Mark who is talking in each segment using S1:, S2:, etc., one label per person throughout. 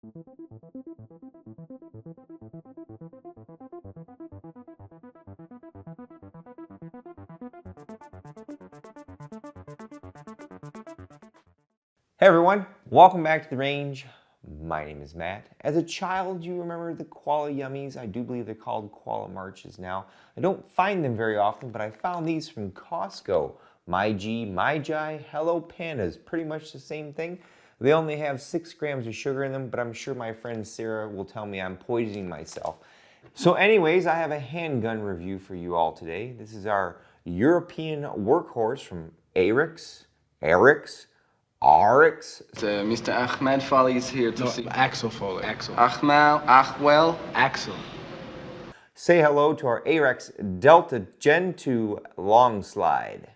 S1: Hey everyone, welcome back to the range. My name is Matt. As a child, you remember the koala yummies. I do believe they're called koala marches now. I don't find them very often, but I found these from Costco. My.G, My.Ji, Hello Pandas, pretty much the same thing. They only have 6 grams of sugar in them, but I'm sure my friend Sarah will tell me I'm poisoning myself. So anyways, I have a handgun review for you all today. This is our European workhorse from AREX, R.A.N.G.E.
S2: Mr. Ahmed Folly is here to see.
S3: Axel Foley. Axel.
S2: Achwell.
S3: Axel.
S1: Say hello to our AREX Delta Gen 2 long slide.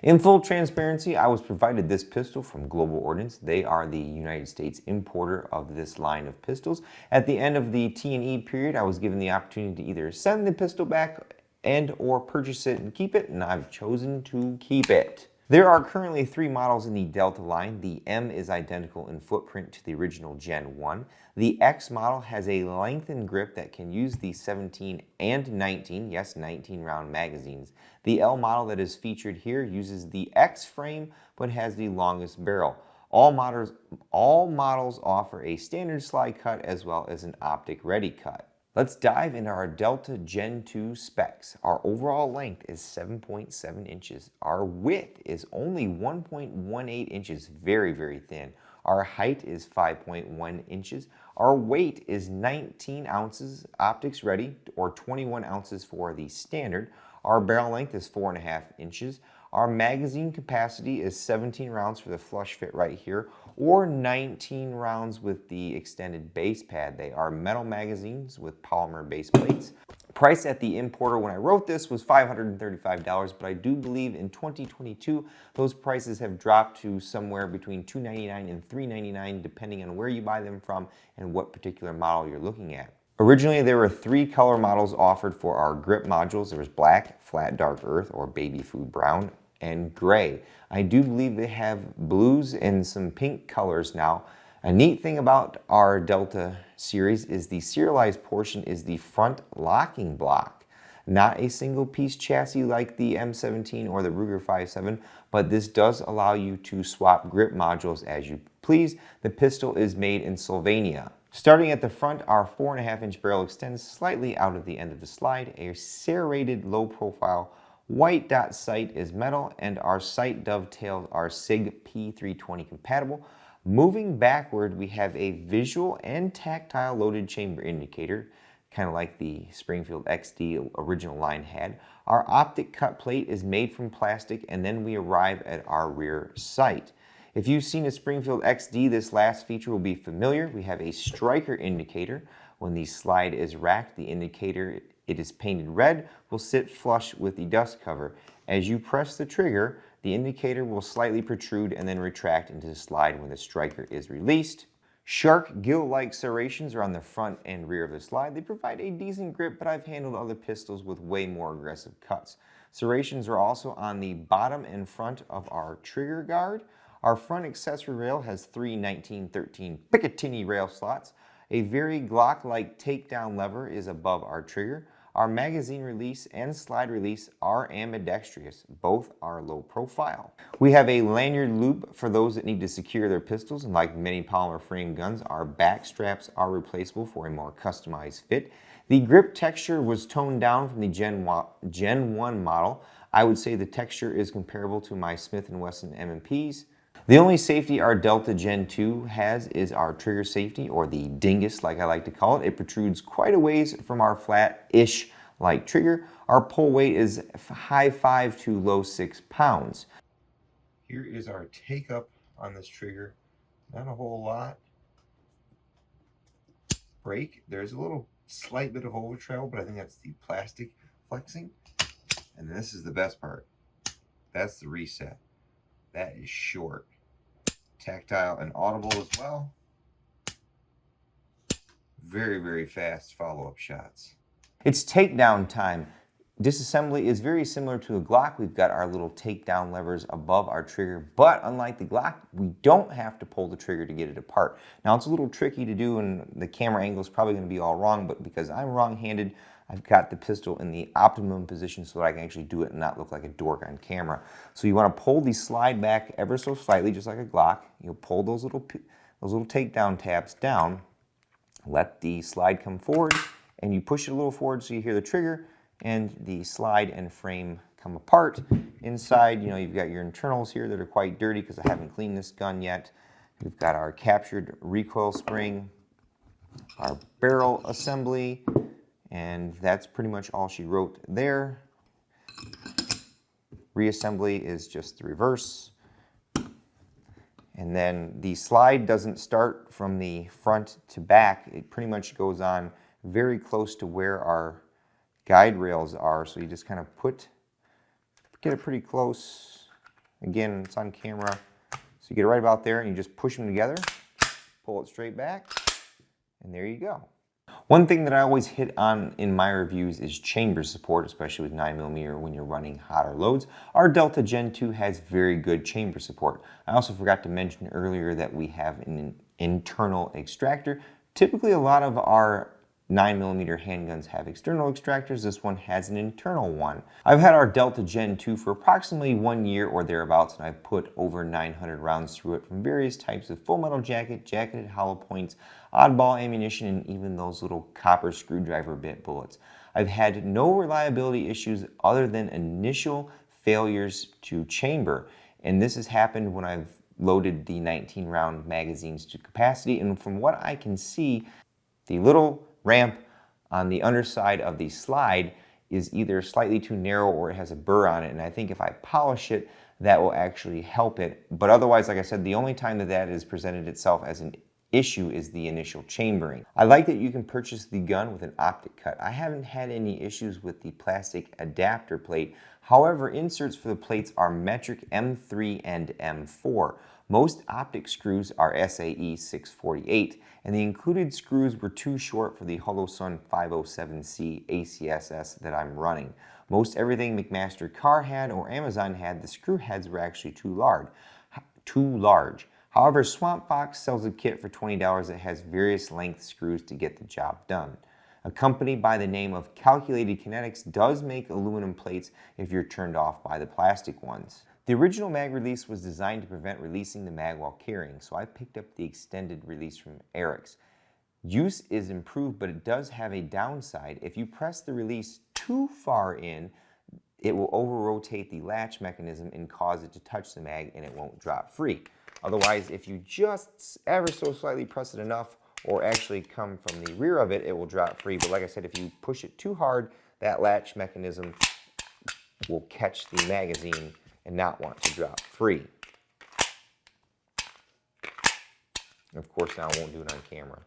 S1: In full transparency, I was provided this pistol from Global Ordnance. They are the United States importer of this line of pistols. At the end of the T&E period, I was given the opportunity to either send the pistol back and or purchase it and keep it, and I've chosen to keep it. There are currently 3 models in the Delta line. The M is identical in footprint to the original Gen 1. The X model has a lengthened grip that can use the 17 and 19, yes, 19 round magazines. The L model that is featured here uses the X frame but has the longest barrel. All models offer a standard slide cut as well as an optic ready cut. Let's dive into our Delta Gen 2 specs. Our overall length is 7.7 inches. Our width is only 1.18 inches, very, very thin. Our height is 5.1 inches. Our weight is 19 ounces, optics ready, or 21 ounces for the standard. Our barrel length is 4.5 inches. Our magazine capacity is 17 rounds for the flush fit right here, or 19 rounds with the extended base pad. They are metal magazines with polymer base plates. Price at the importer when I wrote this was $535, but I do believe in 2022 those prices have dropped to somewhere between $299 and $399 depending on where you buy them from and what particular model you're looking at. Originally, there were 3 color models offered for our grip modules. There was black, flat dark earth, or baby food brown, and gray. I do believe they have blues and some pink colors now. A neat thing about our Delta series is the serialized portion is the front locking block. Not a single piece chassis like the M17 or the Ruger 5.7, but this does allow you to swap grip modules as you please. The pistol is made in Slovenia. Starting at the front, our 4.5 inch barrel extends slightly out of the end of the slide. A serrated low profile white dot sight is metal, and our sight dovetails are SIG P320 compatible. Moving backward, we have a visual and tactile loaded chamber indicator, kind of like the Springfield XD original line had. Our optic cut plate is made from plastic, and then we arrive at our rear sight. If you've seen a Springfield XD, this last feature will be familiar. We have a striker indicator. When the slide is racked, the indicator, it is painted red, will sit flush with the dust cover. As you press the trigger, the indicator will slightly protrude and then retract into the slide when the striker is released. Shark gill-like serrations are on the front and rear of the slide. They provide a decent grip, but I've handled other pistols with way more aggressive cuts. Serrations are also on the bottom and front of our trigger guard. Our front accessory rail has 3 1913 Picatinny rail slots. A very Glock-like takedown lever is above our trigger. Our magazine release and slide release are ambidextrous. Both are low profile. We have a lanyard loop for those that need to secure their pistols, and like many polymer frame guns, our back straps are replaceable for a more customized fit. The grip texture was toned down from the Gen 1 model. I would say the texture is comparable to my Smith & Wesson M&Ps. The only safety our Delta Gen 2 has is our trigger safety, or the dingus like I like to call it. It protrudes quite a ways from our flat-ish like trigger. Our pull weight is high 5 to low 6 pounds. Here is our take up on this trigger. Not a whole lot. Break. There's a little slight bit of over travel, but I think that's the plastic flexing. And this is the best part. That's the reset. That is short. Tactile and audible as well. Very, very fast follow-up shots. It's takedown time. Disassembly is very similar to a Glock. We've got our little takedown levers above our trigger, but unlike the Glock, we don't have to pull the trigger to get it apart. Now it's a little tricky to do, and the camera angle is probably going to be all wrong, but because I'm wrong-handed, I've got the pistol in the optimum position so that I can actually do it and not look like a dork on camera. So you want to pull the slide back ever so slightly, just like a Glock. You'll pull those little takedown tabs down, let the slide come forward, and you push it a little forward so you hear the trigger, and the slide and frame come apart. Inside, you've got your internals here that are quite dirty because I haven't cleaned this gun yet. We've got our captured recoil spring, our barrel assembly, and that's pretty much all she wrote there. Reassembly is just the reverse. And then the slide doesn't start from the front to back. It pretty much goes on very close to where our guide rails are, so you just kind of get it pretty close. Again, it's on camera, so you get it right about there, and you just push them together, pull it straight back, and there you go. One thing that I always hit on in my reviews is chamber support, especially with 9mm when you're running hotter loads. Our Delta Gen 2 has very good chamber support. I also forgot to mention earlier that we have an internal extractor. Typically, a lot of our 9mm handguns have external extractors. This one has an internal one. I've had our Delta Gen 2 for approximately 1 year or thereabouts, and I've put over 900 rounds through it from various types of full metal jacket, jacketed hollow points, oddball ammunition, and even those little copper screwdriver bit bullets. I've had no reliability issues other than initial failures to chamber, and this has happened when I've loaded the 19-round magazines to capacity, and from what I can see, the little ramp on the underside of the slide is either slightly too narrow or it has a burr on it, and I think if I polish it, that will actually help it. But otherwise, like I said, the only time that has presented itself as an issue is the initial chambering. I like that you can purchase the gun with an optic cut. I haven't had any issues with the plastic adapter plate. However, inserts for the plates are metric M3 and M4. Most optic screws are SAE 648, and the included screws were too short for the Holosun 507C ACSS that I'm running. Most everything McMaster Carr had or Amazon had, the screw heads were actually too large. However, Swamp Fox sells a kit for $20 that has various length screws to get the job done. A company by the name of Calculated Kinetics does make aluminum plates if you're turned off by the plastic ones. The original mag release was designed to prevent releasing the mag while carrying, so I picked up the extended release from AREX. Use is improved, but it does have a downside. If you press the release too far in, it will over-rotate the latch mechanism and cause it to touch the mag, and it won't drop free. Otherwise, if you just ever so slightly press it enough, or actually come from the rear of it, it will drop free. But like I said, if you push it too hard, that latch mechanism will catch the magazine and not want to drop free. And of course, now I won't do it on camera.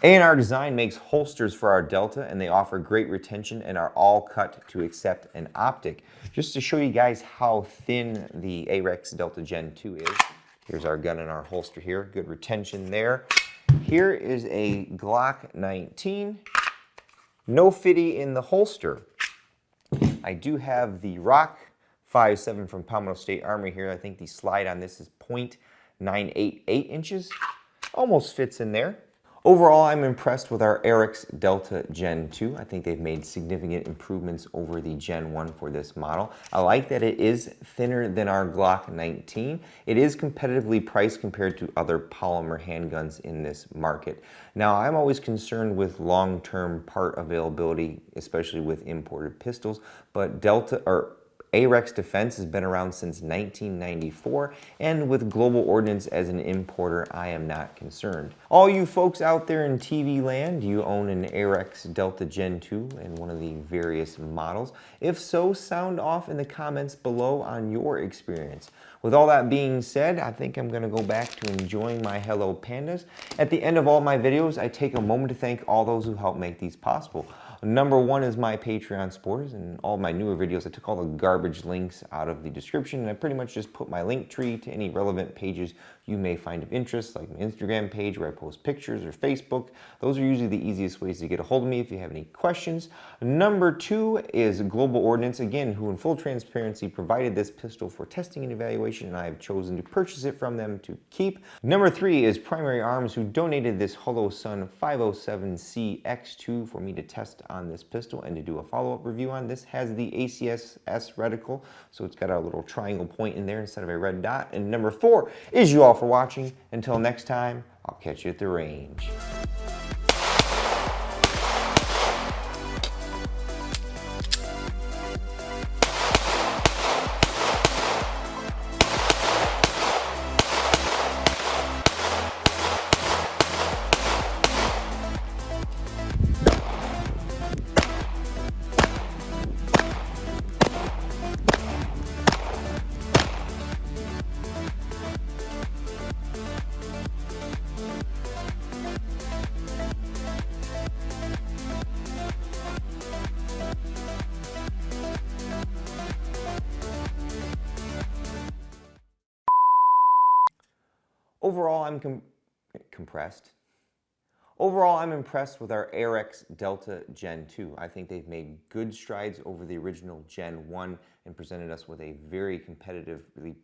S1: A&R Design makes holsters for our Delta, and they offer great retention and are all cut to accept an optic. Just to show you guys how thin the AREX Delta Gen 2 is, here's our gun in our holster here. Good retention there. Here is a Glock 19. No fitty in the holster. I do have the Rock 5.7 from Palmetto State Armory here. I think the slide on this is .988 inches. Almost fits in there. Overall, I'm impressed with our AREX Delta Gen 2. I think they've made significant improvements over the Gen 1 for this model. I like that it is thinner than our Glock 19. It is competitively priced compared to other polymer handguns in this market. Now, I'm always concerned with long-term part availability, especially with imported pistols, but AREX defense has been around since 1994, and with Global Ordnance as an importer, I am not concerned. All you folks out there in TV land, you own an AREX Delta Gen 2 and one of the various models? If so, sound off in the comments below on your experience. With all that being said, I think I'm going to go back to enjoying my Hello Pandas. At the end of all my videos, I take a moment to thank all those who help make these possible. Number one is my Patreon supporters. And all my newer videos, I took all the garbage links out of the description and I pretty much just put my link tree to any relevant pages you may find of interest, like my Instagram page where I post pictures, or Facebook. Those are usually the easiest ways to get a hold of me if you have any questions. Number two is Global Ordnance, again, who in full transparency provided this pistol for testing and evaluation, and I have chosen to purchase it from them to keep. Number three is Primary Arms, who donated this Holosun 507C X2 for me to test on this pistol and to do a follow-up review on. This has the ACSS reticle, so it's got a little triangle point in there instead of a red dot. And number four is you all for watching. Until next time, I'll catch you at the range. Overall, I'm impressed with our AREX Delta Gen 2. I think they've made good strides over the original Gen 1 and presented us with a very competitive, really